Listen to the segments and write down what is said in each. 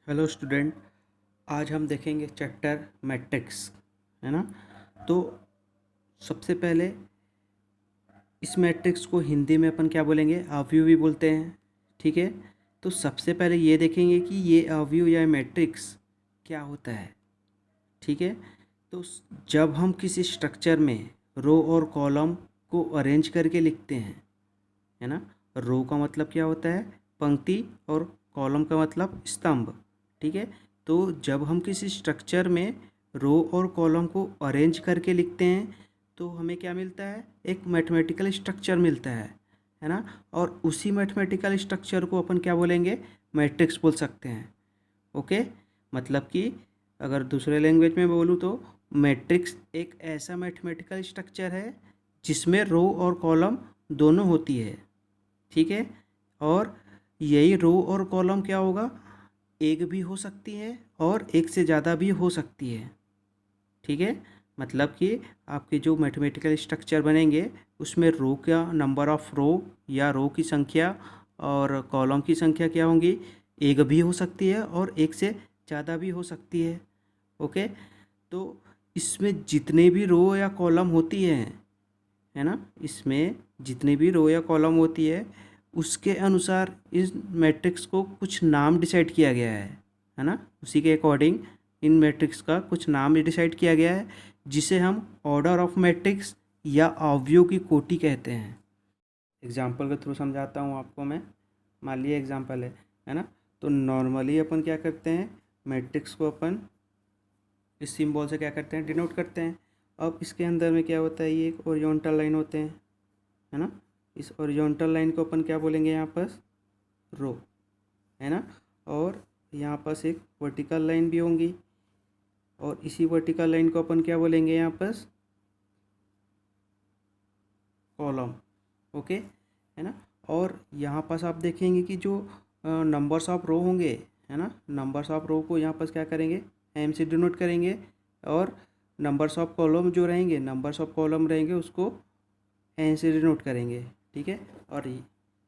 Hello student. आज हम देखेंगे चैप्टर मैट्रिक्स, है ना। तो सबसे पहले इस मैट्रिक्स को हिंदी में अपन क्या बोलेंगे, अवयव भी बोलते हैं। ठीक है। तो सबसे पहले ये देखेंगे कि ये अवयव या मैट्रिक्स क्या होता है। ठीक है। तो जब हम किसी स्ट्रक्चर में रो और कॉलम को अरेंज करके लिखते हैं, है ना। रो का मतलब क्या होता है, पंक्ति, और कॉलम का मतलब स्तंभ। ठीक है। तो जब हम किसी स्ट्रक्चर में रो और कॉलम को अरेंज करके लिखते हैं तो हमें क्या मिलता है, एक मैथमेटिकल स्ट्रक्चर मिलता है ना। और उसी मैथमेटिकल स्ट्रक्चर को अपन क्या बोलेंगे, मैट्रिक्स बोल सकते हैं। ओके। मतलब कि अगर दूसरे लैंग्वेज में बोलूँ तो मैट्रिक्स एक ऐसा मैथमेटिकल स्ट्रक्चर है जिसमें रो और कॉलम दोनों होती है। ठीक है। और यही रो और कॉलम क्या होगा, एक भी हो सकती है और एक से ज़्यादा भी हो सकती है। ठीक है। मतलब कि आपके जो मैथमेटिकल स्ट्रक्चर बनेंगे उसमें रो का नंबर ऑफ रो या रो की संख्या और कॉलम की संख्या क्या होंगी, एक भी हो सकती है और एक से ज़्यादा भी हो सकती है। ओके। तो इसमें जितने भी रो या कॉलम होती हैं, है ना, इसमें जितनी भी रो या कॉलम होती है उसके अनुसार इस मैट्रिक्स को कुछ नाम डिसाइड किया गया है ना। उसी के अकॉर्डिंग इन मैट्रिक्स का कुछ नाम डिसाइड किया गया है जिसे हम ऑर्डर ऑफ मैट्रिक्स या अवयव की कोटि कहते हैं। एग्जाम्पल के थ्रू समझाता हूँ आपको मैं। मान लीजिए एग्जाम्पल है ना। तो नॉर्मली अपन क्या करते हैं, मैट्रिक्स को अपन इस सिंबल से क्या करते हैं, डिनोट करते हैं। अब इसके अंदर में क्या होता है, ये एक ओरिजेंटल लाइन होते हैं, है ना। इस ओरिजेंटल लाइन को अपन क्या बोलेंगे, यहाँ पर रो, है ना। और यहाँ पास एक वर्टिकल लाइन भी होंगी और इसी वर्टिकल लाइन को अपन क्या बोलेंगे, यहाँ पर कॉलम। ओके, है ना। और यहाँ पास आप देखेंगे कि जो नंबर्स ऑफ रो होंगे, है ना, नंबर्स ऑफ रो को यहाँ पास क्या करेंगे, एम से डिनोट करेंगे। और नंबर्स ऑफ कॉलम जो रहेंगे, नंबर्स ऑफ कॉलम रहेंगे उसको एन से डिनोट करेंगे। ठीक है। और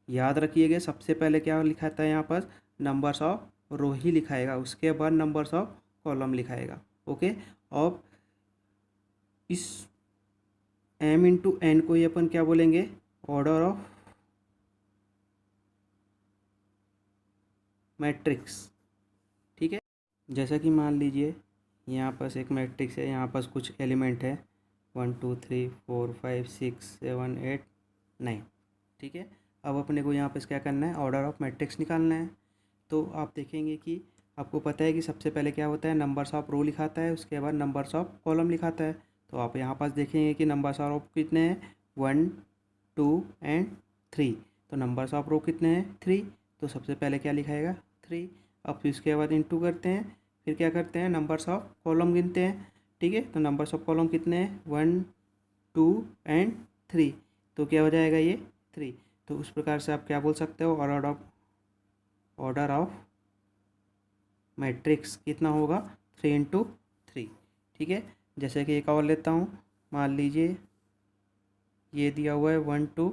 याद रखिएगा सबसे पहले क्या लिखा था यहाँ पर, नंबर्स ऑफ रो ही लिखाएगा, उसके बाद नंबर्स ऑफ कॉलम लिखाएगा। ओके। अब इस एम इंटू एन को ही अपन क्या बोलेंगे, ऑर्डर ऑफ मैट्रिक्स। ठीक है। जैसा कि मान लीजिए यहाँ पास एक मैट्रिक्स है, यहाँ पास कुछ एलिमेंट है 1 2 3 4 5 6 7 8 9। ठीक है। अब अपने को यहाँ पर क्या करना है, ऑर्डर ऑफ मैट्रिक्स निकालना है। तो आप देखेंगे कि आपको पता है कि सबसे पहले क्या होता है, नंबर्स ऑफ रो लिखाता है, उसके बाद नंबर्स ऑफ कॉलम लिखाता है। तो आप यहाँ पास देखेंगे कि नंबर्स ऑफ कितने हैं, 1 2 एंड 3। तो नंबर्स ऑफ रो कितने हैं, 3। तो सबसे पहले क्या लिखाएगा, 3। अब फिर उसके बाद इंटू करते हैं, फिर क्या करते हैं, नंबर्स ऑफ कॉलम गिनते हैं। ठीक है। तो नंबर्स ऑफ कॉलम कितने हैं, 1 2 एंड 3। तो क्या हो जाएगा, ये 3। तो उस प्रकार से आप क्या बोल सकते हो, ऑर्डर ऑफ मैट्रिक्स कितना होगा, 3 × 3। ठीक है। जैसे कि एक और लेता हूँ, मान लीजिए ये दिया हुआ है 1 2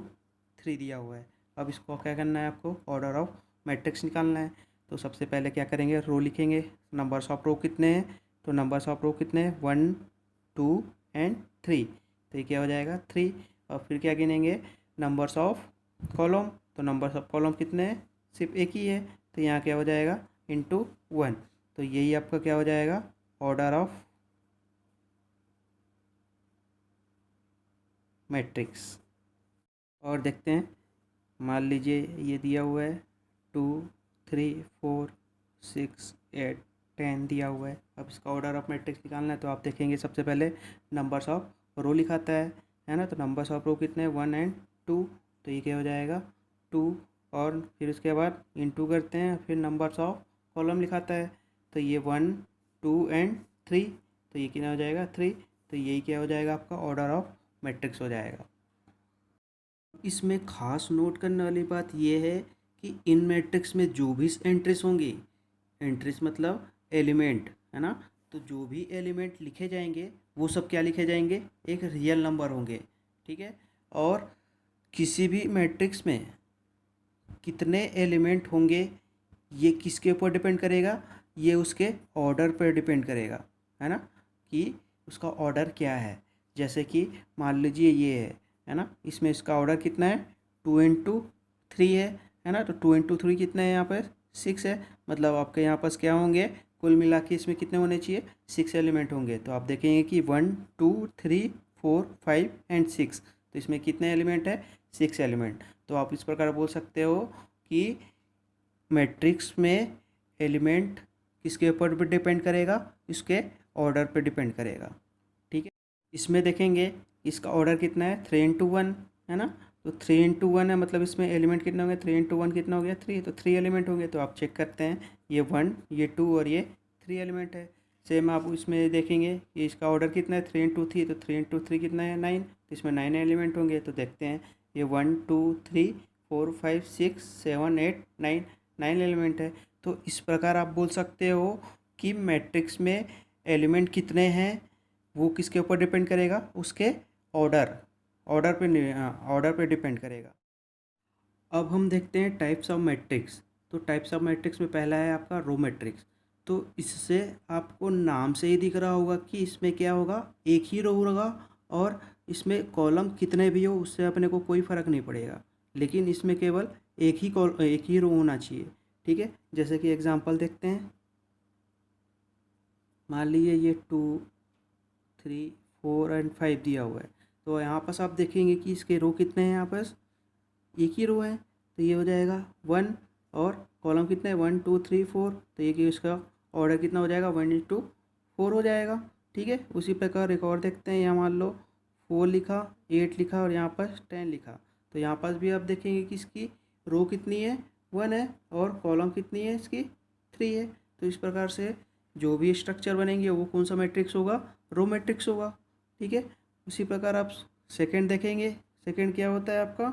3 दिया हुआ है। अब इसको क्या करना है, आपको ऑर्डर ऑफ मैट्रिक्स निकालना है। तो सबसे पहले क्या करेंगे, रो लिखेंगे, नंबर्स ऑफ रो कितने हैं, तो नंबर्स ऑफ रो कितने हैं, 1 2 एंड 3। तो ये क्या हो जाएगा, 3। और फिर क्या गिनेंगे, नंबर्स ऑफ कॉलम। तो नंबर्स ऑफ कॉलम कितने हैं, सिर्फ एक ही है। तो यहाँ क्या हो जाएगा, इंटू 1। तो यही आपका क्या हो जाएगा, ऑर्डर ऑफ मैट्रिक्स। और देखते हैं, मान लीजिए ये दिया हुआ है 2 3 4 6 8 10 दिया हुआ है। अब इसका ऑर्डर ऑफ मैट्रिक्स निकालना है। तो आप देखेंगे सबसे पहले नंबर्स ऑफ रो लिखाता है ना। तो नंबर्स ऑफ रो कितने हैं, 1 एंड 2। तो ये क्या हो जाएगा, 2। और फिर उसके बाद इंटू करते हैं, फिर नंबर्स ऑफ कॉलम लिखाता है। तो ये 1 2 एंड 3। तो ये कितना हो जाएगा, 3। तो यही क्या हो जाएगा, आपका ऑर्डर ऑफ मैट्रिक्स हो जाएगा। इसमें खास नोट करने वाली बात यह है कि इन मैट्रिक्स में जो भी एंट्रीज होंगी, एंट्रीज मतलब एलिमेंट, है ना। तो जो भी एलिमेंट लिखे जाएंगे वो सब क्या लिखे जाएंगे, एक रियल नंबर होंगे। ठीक है। और किसी भी मैट्रिक्स में कितने एलिमेंट होंगे ये किसके ऊपर डिपेंड करेगा, ये उसके ऑर्डर पर डिपेंड करेगा, है ना, कि उसका ऑर्डर क्या है। जैसे कि मान लीजिए ये है ना, इसमें इसका ऑर्डर कितना है, 2 into 3 है ना, तो 2 into 3 कितना है यहाँ पर, 6 है। मतलब आपके यहाँ पास क्या होंगे, कुल मिला के इसमें कितने होने चाहिए, 6 एलिमेंट होंगे। तो आप देखेंगे कि 1 2 3 4 5 एंड 6, तो इसमें कितने एलिमेंट है, 6 एलिमेंट। तो आप इस प्रकार बोल सकते हो कि मैट्रिक्स में एलिमेंट किसके ऊपर भी डिपेंड करेगा, इसके ऑर्डर पे डिपेंड करेगा। ठीक है, इसमें देखेंगे इसका ऑर्डर कितना है, 3 into 1 है ना, तो 3 into 1 है, मतलब इसमें एलिमेंट कितने होंगे, 3 into 1 कितना हो गया, 3, तो 3 एलिमेंट होंगे। तो आप चेक करते हैं, ये 1, ये 2 और ये 3 एलिमेंट है। सेम आप इसमें देखेंगे कि इसका ऑर्डर कितना है, 3 into 3, तो 3 into 3 कितना है, 9, तो इसमें 9 एलिमेंट होंगे। तो देखते हैं, ये 1 2 3 4 5 6 7 8 9, 9 एलिमेंट है। तो इस प्रकार आप बोल सकते हो कि मैट्रिक्स में एलिमेंट कितने हैं वो किसके ऊपर डिपेंड करेगा, उसके ऑर्डर ऑर्डर पे डिपेंड करेगा। अब हम देखते हैं टाइप्स ऑफ मैट्रिक्स। तो टाइप्स ऑफ मैट्रिक्स में पहला है आपका रो मैट्रिक्स। तो इससे आपको नाम से ही दिख रहा होगा कि इसमें क्या होगा, एक ही रो होगा, और इसमें कॉलम कितने भी हो उससे अपने को कोई फ़र्क नहीं पड़ेगा, लेकिन इसमें केवल एक ही रो होना चाहिए। ठीक है, जैसे कि एग्जांपल देखते हैं, मान लीजिए ये 2 3 4 एंड 5 दिया हुआ है। तो यहाँ पास आप देखेंगे कि इसके रो कितने हैं, यहाँ पास एक ही रो है, तो ये हो जाएगा 1, और कॉलम कितने हैं, 1 2 3 4, तो ये कि इसका ऑर्डर कितना हो जाएगा, 1 into 4 हो जाएगा। ठीक है, उसी प्रकार एक और देखते हैं, यहाँ मान लो 4 लिखा, 8 लिखा और यहाँ पर 10 लिखा। तो यहाँ पास भी आप देखेंगे कि इसकी रो कितनी है, 1 है, और कॉलम कितनी है इसकी, 3 है। तो इस प्रकार से जो भी स्ट्रक्चर बनेंगे वो कौन सा मैट्रिक्स होगा, रो मैट्रिक्स होगा। ठीक है, उसी प्रकार आप सेकंड देखेंगे, सेकंड क्या होता है आपका,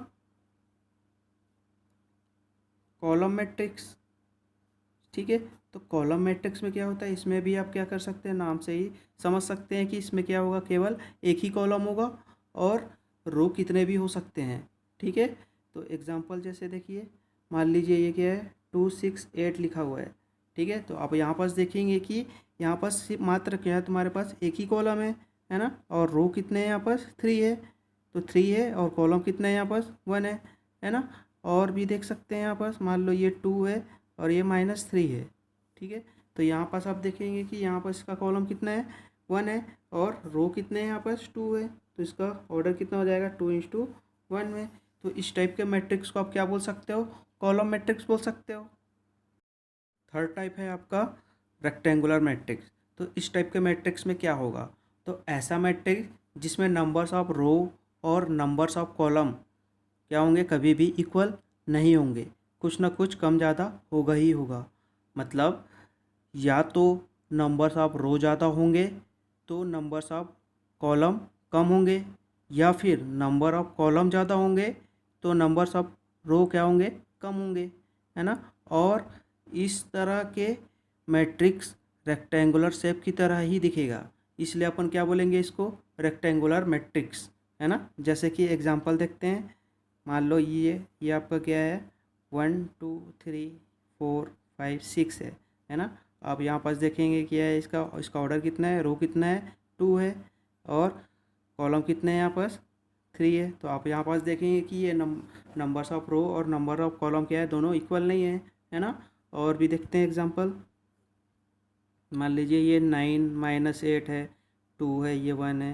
कॉलम मैट्रिक्स। ठीक है, तो कॉलम मैट्रिक्स में क्या होता है, इसमें भी आप क्या कर सकते हैं, नाम से ही समझ सकते हैं कि इसमें क्या होगा, केवल एक ही कॉलम होगा और रो कितने भी हो सकते हैं। ठीक है, तो एग्जांपल जैसे देखिए, मान लीजिए ये क्या है, 2 6 8 लिखा हुआ है। ठीक है, तो आप यहाँ पास देखेंगे कि यहाँ पास सिर्फ मात्र क्या है, तुम्हारे पास एक ही कॉलम है ना, और रो कितने हैं यहाँ पास, 3 है। तो 3 है और कॉलम कितने हैं यहाँ पास, 1 है ना। और भी देख सकते हैं, यहाँ पास मान लो ये 2 है और ये -3 है। ठीक है, तो यहाँ पास आप देखेंगे कि यहाँ पर इसका कॉलम कितना है, 1 है, और रो कितने हैं यहाँ पास, 2 है। तो इसका ऑर्डर कितना हो जाएगा, 2 into 1 में। तो इस टाइप के मैट्रिक्स को आप क्या बोल सकते हो, कॉलम मैट्रिक्स बोल सकते हो। थर्ड टाइप है आपका रेक्टेंगुलर मैट्रिक्स। तो इस टाइप के मैट्रिक्स में क्या होगा, तो ऐसा मैट्रिक्स जिसमें नंबर्स ऑफ रो और नंबर्स ऑफ कॉलम क्या होंगे, कभी भी इक्वल नहीं होंगे, कुछ ना कुछ कम ज़्यादा होगा ही होगा। मतलब या तो नंबर्स ऑफ रो ज़्यादा होंगे तो नंबर्स ऑफ कॉलम कम होंगे, या फिर नंबर ऑफ कॉलम ज़्यादा होंगे तो नंबर्स ऑफ रो क्या होंगे, कम होंगे, है ना। और इस तरह के मैट्रिक्स रेक्टेंगुलर शेप की तरह ही दिखेगा, इसलिए अपन क्या बोलेंगे इसको, रेक्टेंगुलर मैट्रिक्स, है ना। जैसे कि एग्जांपल देखते हैं, मान लो ये आपका क्या है, 1 2 3 4 5 6 है ना। आप यहाँ पास देखेंगे क्या है, इसका इसका ऑर्डर कितना है, रो कितना है, 2 है, और कॉलम कितने हैं यहाँ पास, 3 है। तो आप यहाँ पास देखेंगे कि ये नंबर्स ऑफ रो और नंबर ऑफ कॉलम क्या है, दोनों इक्वल नहीं है ना। और भी देखते हैं एग्जांपल, मान लीजिए ये 9 - 8 है, 2 है, ये 1 है,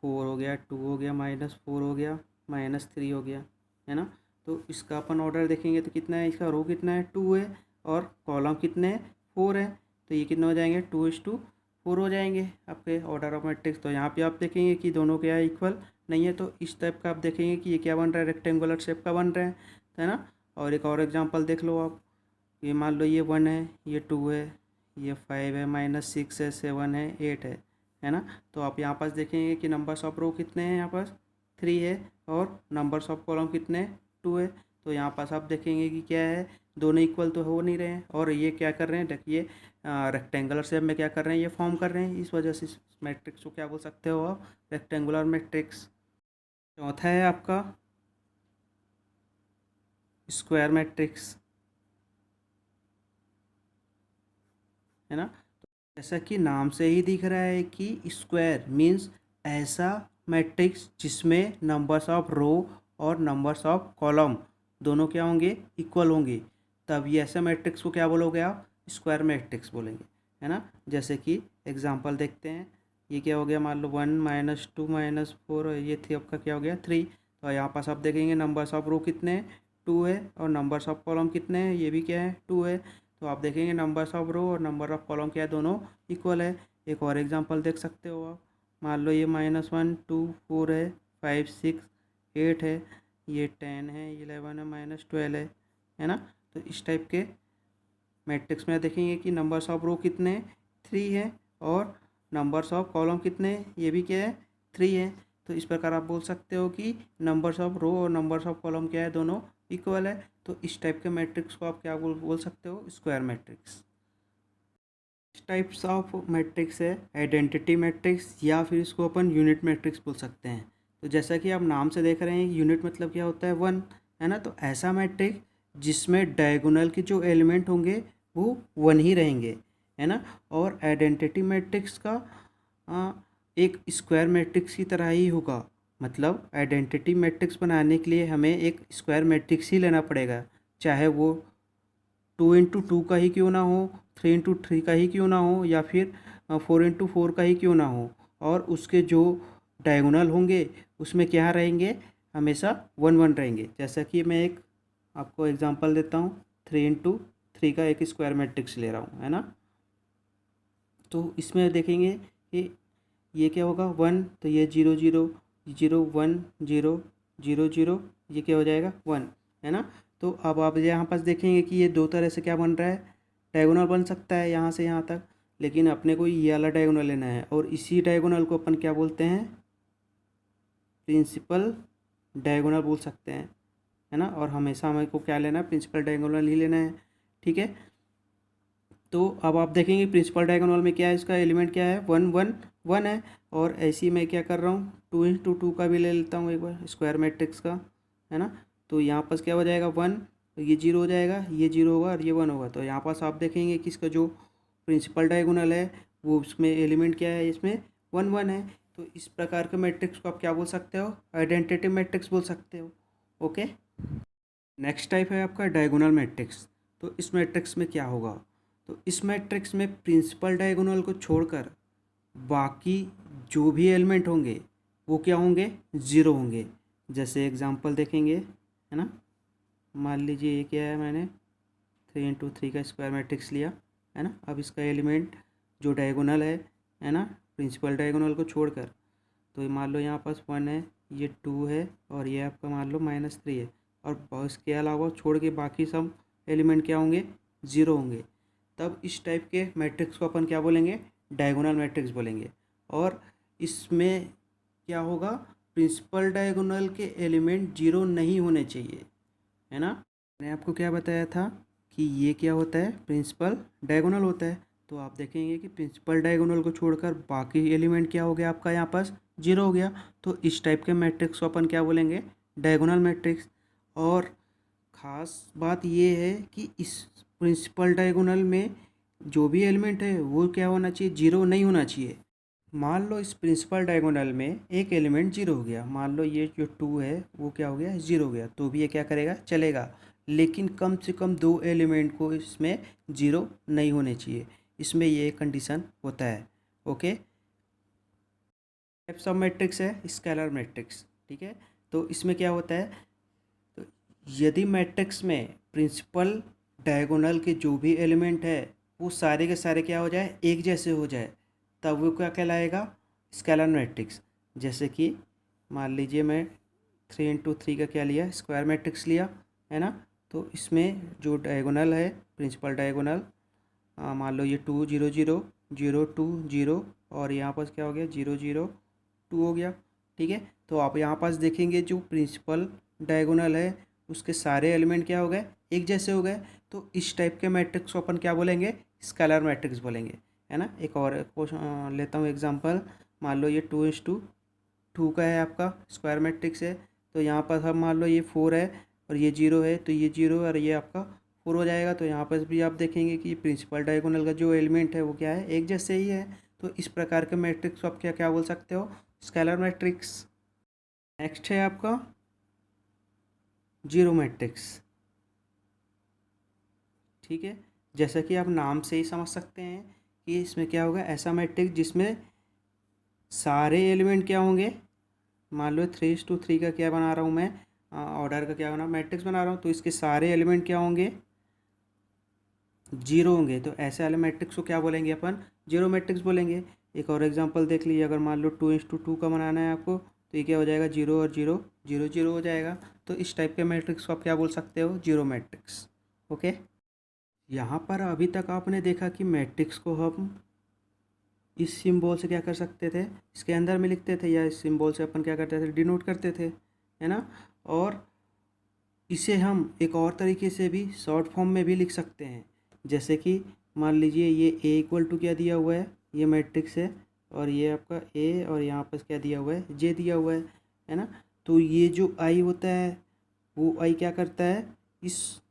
4 हो गया, 2 हो गया, -4 हो गया, -3 हो गया, है ना। तो इसका अपन ऑर्डर देखेंगे तो कितना है, इसका रो कितना है, 2 है, और कॉलम कितने हैं, 4 है। तो ये कितने हो जाएंगे, 2:4 हो जाएंगे आपके ऑर्डर ऑफ मैट्रिक्स। तो यहाँ पे आप देखेंगे कि दोनों क्या है, इक्वल नहीं है। तो इस टाइप का आप देखेंगे कि ये क्या बन रहा है, रेक्टेंगुलर शेप का बन रहा है ना। और एक और एग्जाम्पल देख लो आप, ये मान लो ये 1 है, ये 2 है, ये 5 है, -6 है, 7 है, 8 है ना। तो आप यहाँ पास देखेंगे कि नंबर्स ऑफ रो कितने हैं, यहाँ पास 3 है, और नंबर्स ऑफ कॉलम कितने हैं, 2 है। तो यहाँ पास आप देखेंगे कि क्या है, दोनों इक्वल तो हो नहीं रहे हैं, और ये क्या कर रहे हैं, देखिए रेक्टेंगुलर शेप में क्या कर रहे हैं, ये फॉर्म कर रहे हैं। इस वजह से इस मैट्रिक्स को क्या बोल सकते हो आप, रेक्टेंगुलर मैट्रिक्स। चौथा है आपका स्क्वायर मैट्रिक्स, है ना। तो जैसा कि नाम से ही दिख रहा है कि स्क्वायर मीन्स ऐसा मैट्रिक्स जिसमें नंबर्स ऑफ रो और नंबर्स ऑफ कॉलम दोनों क्या होंगे, इक्वल होंगे, तब ये ऐसे मैट्रिक्स को क्या बोलोगे आप, स्क्वायर मैट्रिक्स बोलेंगे, है ना। जैसे कि एग्जांपल देखते हैं, ये क्या हो गया, मान लो 1 - 2 - 4, ये थी आपका क्या हो गया 3। तो यहाँ पास आप देखेंगे नंबर्स ऑफ रो कितने हैं, 2 है, और नंबर्स ऑफ कॉलम कितने हैं, ये भी क्या है 2 है। तो आप देखेंगे नंबर्स ऑफ रो और नंबर ऑफ कॉलम क्या है, दोनों इक्वल है। एक और एग्जांपल देख सकते हो आप, मान लो ये -1 - 2 4 है, 5 6 8 है, ये 10 है, 11 है, -12 है ना। तो इस टाइप के मैट्रिक्स में देखेंगे कि नंबर्स ऑफ रो कितने हैं, 3 है, और नंबर्स ऑफ कॉलम कितने हैं, ये भी क्या है 3 है। तो इस प्रकार आप बोल सकते हो कि नंबर्स ऑफ रो और नंबर्स ऑफ कॉलम क्या है, दोनों इक्वल है। तो इस टाइप के मैट्रिक्स को आप क्या बोल सकते हो, स्क्वायर मैट्रिक्स। इस टाइप्स ऑफ मैट्रिक्स है आइडेंटिटी मैट्रिक्स, या फिर इसको अपन यूनिट मैट्रिक्स बोल सकते हैं। तो जैसा कि आप नाम से देख रहे हैं, यूनिट मतलब क्या होता है, 1, है ना। तो ऐसा मैट्रिक्स जिसमें डायगोनल के जो एलिमेंट होंगे वो 1 ही रहेंगे, है ना। और आइडेंटिटी मैट्रिक्स का एक स्क्वायर मैट्रिक्स की तरह ही होगा। मतलब आइडेंटिटी मैट्रिक्स बनाने के लिए हमें एक स्क्वायर मैट्रिक्स ही लेना पड़ेगा, चाहे वो 2 × 2 का ही क्यों ना हो, 3 × 3 का ही क्यों ना हो, या फिर 4 × 4 का ही क्यों ना हो। और उसके जो डायगोनल होंगे उसमें क्या रहेंगे, हमेशा 1 1 रहेंगे। जैसा कि मैं एक आपको एग्जांपल देता हूँ, 3 × 3 का एक स्क्वायर मैट्रिक्स ले रहा हूँ, है ना। तो इसमें देखेंगे कि ये क्या होगा 1, तो ये 0 0 0 1 0 0 0, ये क्या हो जाएगा 1, है ना। तो अब आप यहाँ पास देखेंगे कि ये दो तरह से क्या बन रहा है, डायगोनल बन सकता है यहाँ से यहाँ तक, लेकिन अपने को ये वाला डायगोनल लेना है, और इसी डायगोनल को अपन क्या बोलते हैं, प्रिंसिपल डायगोनल बोल सकते हैं, है ना। और हमेशा हमें को क्या लेना है, प्रिंसिपल डायगोनल ही लेना है, ठीक है। तो अब आप देखेंगे प्रिंसिपल डायगोनल में क्या है, इसका एलिमेंट क्या है, 1 1 1 है। और ऐसे ही मैं क्या कर रहा हूँ, 2 × 2 का भी ले लेता हूँ एक बार स्क्वायर मैट्रिक्स का, है ना। तो यहाँ पास क्या हो जाएगा 1, तो ये 0 हो जाएगा, ये 0 होगा और ये 1 होगा। तो यहाँ पास आप देखेंगे कि इसका जो प्रिंसिपल डायगोनल है वो उसमें एलिमेंट क्या है, इसमें 1 1 है। तो इस प्रकार के मैट्रिक्स को आप क्या बोल सकते हो, आइडेंटिटी मैट्रिक्स बोल सकते हो, ओके। नेक्स्ट टाइप है आपका डायगोनल मैट्रिक्स। तो इस मैट्रिक्स में क्या होगा, तो इस मैट्रिक्स में प्रिंसिपल डायगोनल को छोड़कर बाकी जो भी एलिमेंट होंगे वो क्या होंगे, ज़ीरो होंगे। जैसे एग्जांपल देखेंगे, है ना। मान लीजिए ये क्या है, मैंने 3 × 3 का स्क्वायर मैट्रिक्स लिया, है ना। अब इसका एलिमेंट जो डायगोनल है ना, प्रिंसिपल डायगोनल को छोड़कर, तो ये मान लो यहाँ पास 1 है, ये 2 है, और ये आपका मान लो -3 है। और इसके अलावा छोड़ के बाकी सब एलिमेंट क्या होंगे, ज़ीरो होंगे। तब इस टाइप के मैट्रिक्स को अपन क्या बोलेंगे, डायगोनल मैट्रिक्स बोलेंगे। और इसमें क्या होगा, प्रिंसिपल डायगोनल के एलिमेंट जीरो नहीं होने चाहिए, है ना। मैंने आपको क्या बताया था कि ये क्या होता है, प्रिंसिपल डायगोनल होता है। तो आप देखेंगे कि प्रिंसिपल डायगोनल को छोड़कर बाकी एलिमेंट क्या हो गया आपका, यहाँ पास जीरो हो गया। तो इस टाइप के मैट्रिक्स को अपन क्या बोलेंगे, डायगोनल मैट्रिक्स। और ख़ास बात ये है कि इस प्रिंसिपल डायगोनल में जो भी एलिमेंट है वो क्या होना चाहिए, जीरो नहीं होना चाहिए। मान लो इस प्रिंसिपल डायगोनल में एक एलिमेंट जीरो हो गया, मान लो ये जो 2 है वो क्या हो गया, जीरो हो गया, तो भी ये क्या करेगा, चलेगा। लेकिन कम से कम 2 एलिमेंट को इसमें जीरो नहीं होने चाहिए, इसमें ये कंडीशन होता है, ओके। टाइप्स ऑफ मैट्रिक्स है स्केलर मैट्रिक्स, ठीक है। तो इसमें क्या होता है, तो यदि मैट्रिक्स में प्रिंसिपल डायगोनल के जो भी एलिमेंट है वो सारे के सारे क्या हो जाए, एक जैसे हो जाए, तब वो क्या कहलाएगा, स्केलर मैट्रिक्स। जैसे कि मान लीजिए मैं 3 × 3 का क्या लिया, स्क्वायर मैट्रिक्स लिया, है ना। तो इसमें जो डायगोनल है, प्रिंसिपल डायगोनल, मान लो ये 2 0 0 0 2 0, और यहाँ पास क्या हो गया 0 0 2 हो गया, ठीक है। तो आप यहाँ पास देखेंगे जो प्रिंसिपल डायगोनल है उसके सारे एलिमेंट क्या हो गए, एक जैसे हो गए। तो इस टाइप के मैट्रिक्स को अपन क्या बोलेंगे, स्केलर मैट्रिक्स बोलेंगे, है ना। एक और क्वेश्चन लेता हूँ एग्जांपल, मान लो ये 2 का है आपका स्क्वायर मैट्रिक्स है। तो यहाँ पर हम मान लो ये 4 है और ये 0 है, तो ये 0 और ये आपका 4 हो जाएगा। तो यहाँ पर भी आप देखेंगे कि प्रिंसिपल डायगोनल का जो एलिमेंट है वो क्या है, एक जैसे ही है। तो इस प्रकार के मैट्रिक्स को आप क्या क्या बोल सकते हो, स्केलर मैट्रिक्स। नेक्स्ट है आपका जीरो मैट्रिक्स। ठीक है, जैसा कि आप नाम से ही समझ सकते हैं कि इसमें क्या होगा, ऐसा मैट्रिक्स जिसमें सारे एलिमेंट क्या होंगे, मान लो 3:3 का क्या बना रहा हूँ मैं, ऑर्डर का क्या बना मैट्रिक्स बना रहा हूँ, तो इसके सारे एलिमेंट क्या होंगे, जीरो होंगे। तो ऐसे वाले मैट्रिक्स को क्या बोलेंगे अपन, जीरो मैट्रिक्स बोलेंगे। एक और एग्जांपल देख लीजिए, अगर मान लो 2:2 का बनाना है आपको, तो ये क्या हो जाएगा, जीरो और जीरो, जीरो जीरो हो जाएगा। तो इस टाइप के मैट्रिक्स को आप क्या बोल सकते हो, जीरो मैट्रिक्स। ओके, यहाँ पर अभी तक आपने देखा कि मैट्रिक्स को हम इस सिंबल से क्या कर सकते थे, इसके अंदर में लिखते थे, या इस सिंबल से अपन क्या करते थे, डिनोट करते थे, है ना। और इसे हम एक और तरीके से भी शॉर्ट फॉर्म में भी लिख सकते हैं। जैसे कि मान लीजिए ये ए इक्वल टू क्या दिया हुआ है, ये मैट्रिक्स है, और ये आपका ए, और यहाँ पर क्या दिया हुआ है, जे दिया हुआ है ना। तो ये जो आई होता है, वो आई क्या करता है, इस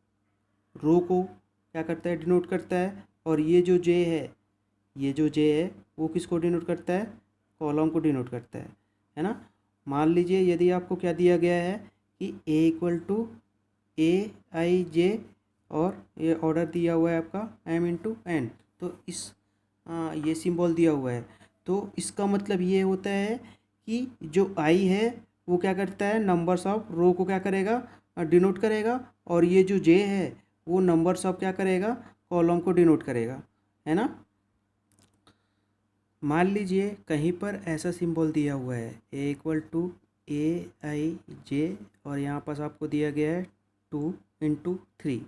रो को क्या करता है, डिनोट करता है। और ये जो जे है, ये जो जे है वो किसको डिनोट करता है, कॉलम को डिनोट करता है ना। मान लीजिए यदि आपको क्या दिया गया है कि ए इक्वल टू ए आई जे, और ये ऑर्डर दिया हुआ है आपका एम इंटू एन। तो इस ये सिंबल दिया हुआ है, तो इसका मतलब ये होता है कि जो आई है वो क्या करता है, नंबर्स ऑफ रो को क्या करेगा, डिनोट करेगा। और ये जो जे है वो नंबर्स ऑफ क्या करेगा, कॉलम को डिनोट करेगा, है ना। मान लीजिए कहीं पर ऐसा सिंबल दिया हुआ है ए इक्वल टू ए आई जे, और यहाँ पास आपको दिया गया है 2 × 3।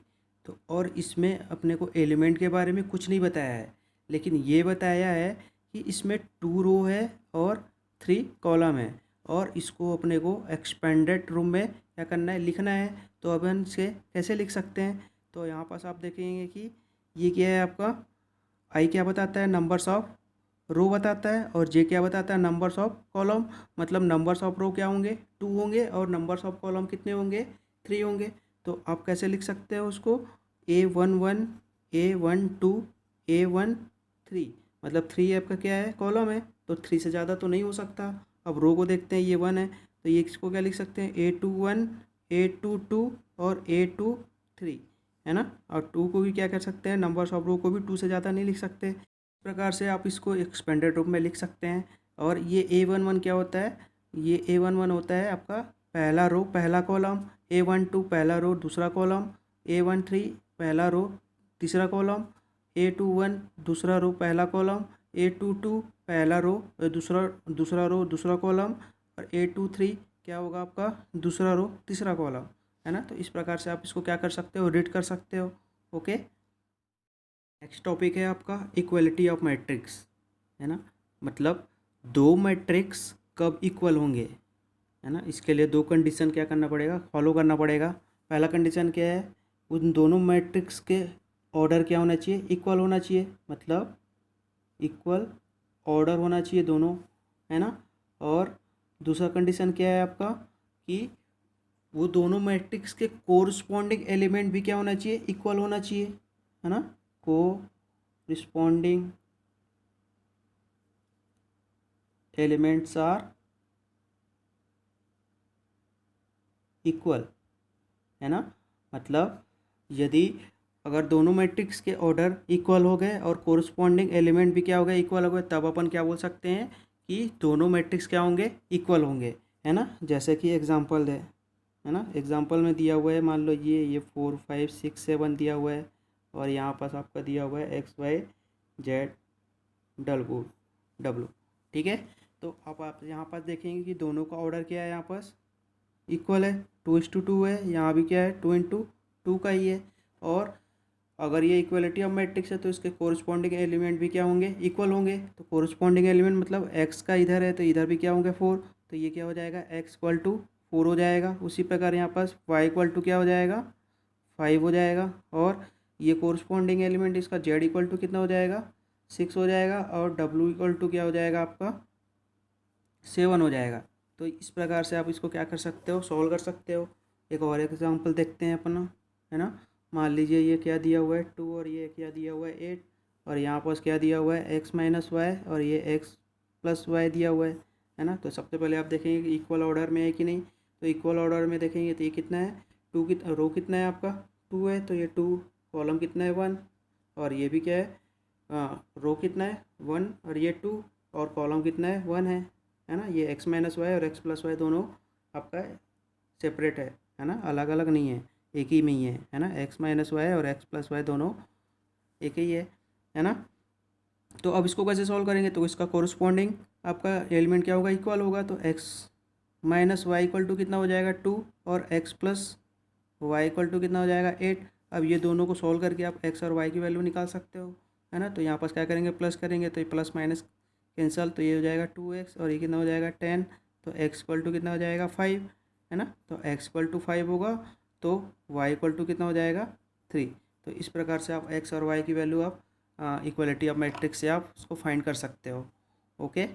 तो और इसमें अपने को एलिमेंट के बारे में कुछ नहीं बताया है, लेकिन ये बताया है कि इसमें 2 रो है और 3 कॉलम है, और इसको अपने को एक्सपेंडेड रूम में क्या करना है, लिखना है। तो अपन इसे कैसे लिख सकते हैं, तो यहाँ पास आप देखेंगे कि ये क्या है आपका, आई क्या बताता है, नंबर्स ऑफ रो बताता है, और जे क्या बताता है, नंबर्स ऑफ कॉलम। मतलब नंबर्स ऑफ रो क्या होंगे, 2 होंगे, और नंबर्स ऑफ कॉलम कितने होंगे, 3 होंगे। तो आप कैसे लिख सकते हो उसको, A11 A12 A13, मतलब 3 आपका क्या है, कॉलम है, तो 3 से ज़्यादा तो नहीं हो सकता। अब रो को देखते हैं, ये 1 है, तो ये इसको क्या लिख सकते हैं, A21 A22 और A23, है ना। और 2 को भी क्या कर सकते हैं, नंबर्स ऑफ रो को भी 2 से ज़्यादा नहीं लिख सकते। प्रकार से आप इसको एक्सपेंडेड रूप में लिख सकते हैं। और ये A11 क्या होता है, ये A11 होता है आपका पहला रो पहला कॉलम, A12 पहला रो दूसरा कॉलम, A13 पहला रो तीसरा कॉलम, A21 दूसरा रो पहला कॉलम, A22 पहला रो दूसरा दूसरा रो दूसरा कॉलम, और A23 क्या होगा आपका, दूसरा रो तीसरा कॉलम, है ना। तो इस प्रकार से आप इसको क्या कर सकते हो, रीड कर सकते हो। ओके, नेक्स्ट टॉपिक है आपका इक्वलिटी ऑफ मैट्रिक्स, है ना। मतलब दो मैट्रिक्स कब इक्वल होंगे, है ना। इसके लिए दो कंडीशन क्या करना पड़ेगा, फॉलो करना पड़ेगा। पहला कंडीशन क्या है, उन दोनों मैट्रिक्स के ऑर्डर क्या होना चाहिए, इक्वल होना चाहिए, मतलब इक्वल ऑर्डर होना चाहिए दोनों, है ना। और दूसरा कंडीशन क्या है आपका, कि वो दोनों मैट्रिक्स के कोरस्पॉन्डिंग एलिमेंट भी क्या होना चाहिए, इक्वल होना चाहिए, है ना। कोरिस्पॉन्डिंग एलिमेंट्स आर इक्वल, है ना। मतलब यदि अगर दोनों मैट्रिक्स के ऑर्डर इक्वल हो गए और कोरस्पॉन्डिंग एलिमेंट भी क्या हो गए, इक्वल हो गए, तब अपन क्या बोल सकते हैं कि दोनों मैट्रिक्स क्या होंगे, इक्वल होंगे, है ना। जैसे कि एग्जांपल है ना, एग्जांपल में दिया हुआ है, मान लो ये 4 5 6 7 दिया हुआ है, और यहाँ पास आपका दिया हुआ है XYZ W। ठीक है, तो अब आप यहाँ पास देखेंगे कि दोनों का ऑर्डर क्या है, यहाँ पास इक्वल है, 2:2 है, यहाँ भी क्या है, 2 × 2 का ही है। और अगर ये इक्वलिटी ऑफ मैट्रिक्स है तो इसके कोरिस्पॉन्डिंग एलिमेंट भी क्या होंगे, इक्वल होंगे। तो कोरिस्पॉन्डिंग एलिमेंट मतलब एक्स का इधर है तो इधर भी क्या होंगे, 4। तो ये क्या हो जाएगा, X = 4 हो जाएगा। उसी प्रकार यहाँ पास Y = क्या हो जाएगा, 5 हो जाएगा। और ये कोरिस्पॉन्डिंग एलिमेंट इसका Z = कितना हो जाएगा, 6 हो जाएगा। और W = क्या हो जाएगा आपका, 7 हो जाएगा। तो इस प्रकार से आप इसको क्या कर सकते हो, सॉल्व कर सकते हो। एक और एग्जांपल देखते हैं अपना, है ना। मान लीजिए ये क्या दिया हुआ है 2 और ये क्या दिया हुआ है 8 और यहाँ पर क्या दिया हुआ है x माइनस वाई और ये x प्लस वाई दिया हुआ है ना। तो सबसे पहले आप देखेंगे कि इक्वल ऑर्डर में है कि नहीं। तो इक्वल ऑर्डर में देखेंगे तो ये कितना है टू की रो कितना है आपका 2 है तो ये 2, कॉलम कितना है 1 और ये भी क्या है रो कितना है 1 और ये 2 और कॉलम कितना है 1 है ना। ये x माइनस वाई और x प्लस वाई दोनों आपका सेपरेट है ना, अलग अलग नहीं है, एक ही में ही है ना। x माइनस वाई और x प्लस वाई दोनों एक ही है ना। तो अब इसको कैसे सॉल्व करेंगे, तो इसका कोरस्पॉन्डिंग आपका एलिमेंट क्या होगा इक्वल होगा। तो x minus y equal to कितना हो जाएगा 2 और x plus y equal to कितना हो जाएगा 8। अब ये दोनों को सॉल्व करके आप x और y की वैल्यू निकाल सकते हो है ना। तो यहाँ पर क्या करेंगे प्लस करेंगे तो ये प्लस माइनस कैंसल, तो ये हो जाएगा 2x और ये कितना हो जाएगा 10। तो x इक्वल टू कितना हो जाएगा 5 है ना। तो x इक्वल टू 5 होगा तो y इक्वल टू कितना हो जाएगा 3। तो इस प्रकार से आप x और y की वैल्यू आप इक्वलिटी ऑफ मैट्रिक्स से आप उसको फाइंड कर सकते हो। ओके।